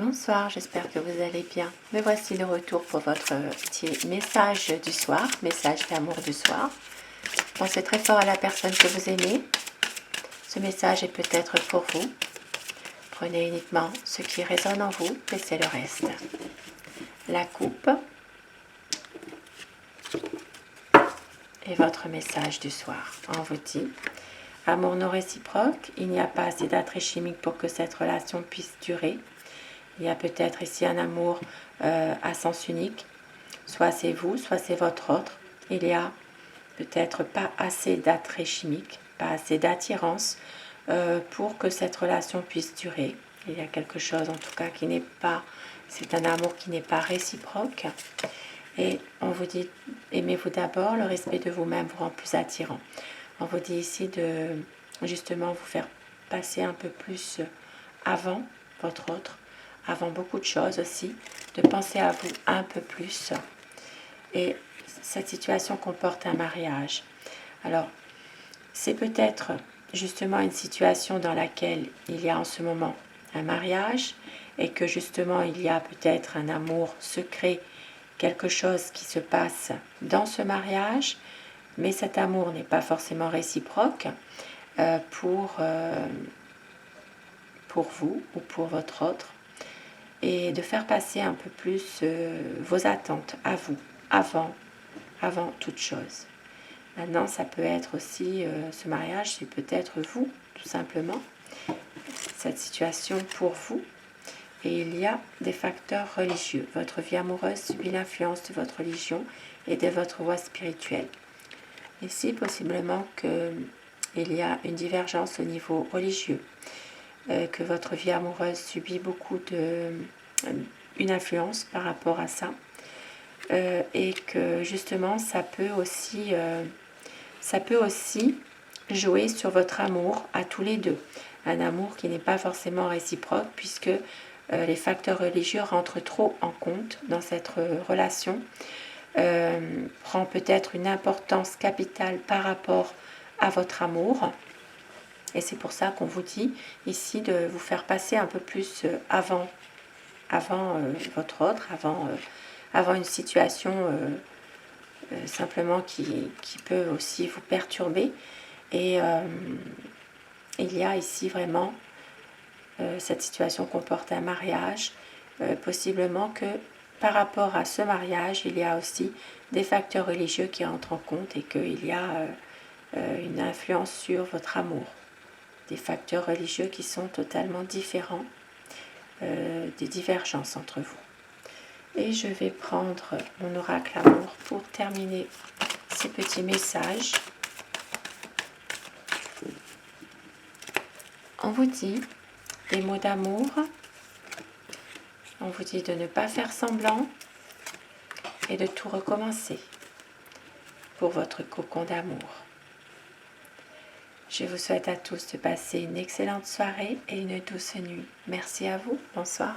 Bonsoir, j'espère que vous allez bien. Me voici de retour pour votre petit message du soir, message d'amour du soir. Pensez très fort à la personne que vous aimez. Ce message est peut-être pour vous. Prenez uniquement ce qui résonne en vous, laissez le reste. La coupe et votre message du soir. On vous dit, amour non réciproque, il n'y a pas assez d'attrait chimique pour que cette relation puisse durer. Il y a peut-être ici un amour à sens unique. Soit c'est vous, soit c'est votre autre. Il y a peut-être pas assez d'attrait chimique, pas assez d'attirance pour que cette relation puisse durer. Il y a quelque chose en tout cas qui n'est pas, c'est un amour qui n'est pas réciproque. Et on vous dit, aimez-vous d'abord, le respect de vous-même vous rend plus attirant. On vous dit ici de justement vous faire passer un peu plus avant votre autre, avant beaucoup de choses aussi, de penser à vous un peu plus. Et cette situation comporte un mariage. Alors, c'est peut-être justement une situation dans laquelle il y a en ce moment un mariage et que justement il y a peut-être un amour secret, quelque chose qui se passe dans ce mariage, mais cet amour n'est pas forcément réciproque pour vous ou pour votre autre, et de faire passer un peu plus vos attentes à vous, avant toute chose. Maintenant, ça peut être aussi, ce mariage, c'est peut-être vous, tout simplement, cette situation pour vous. Et il y a des facteurs religieux. Votre vie amoureuse subit l'influence de votre religion et de votre voie spirituelle. Ici, possiblement qu'il y a une divergence au niveau religieux, que votre vie amoureuse subit beaucoup une influence par rapport à ça, et que justement ça peut aussi jouer sur votre amour à tous les deux, un amour qui n'est pas forcément réciproque puisque les facteurs religieux rentrent trop en compte dans cette relation, prend peut-être une importance capitale par rapport à votre amour. Et c'est pour ça qu'on vous dit ici de vous faire passer un peu plus avant votre autre, avant une situation simplement qui peut aussi vous perturber. Et il y a ici vraiment, cette situation comporte un mariage, possiblement que par rapport à ce mariage, il y a aussi des facteurs religieux qui entrent en compte et qu'il y a une influence sur votre amour. Des facteurs religieux qui sont totalement différents, des divergences entre vous. Et je vais prendre mon oracle amour pour terminer ces petits messages. On vous dit des mots d'amour. On vous dit de ne pas faire semblant et de tout recommencer pour votre cocon d'amour. Je vous souhaite à tous de passer une excellente soirée et une douce nuit. Merci à vous. Bonsoir.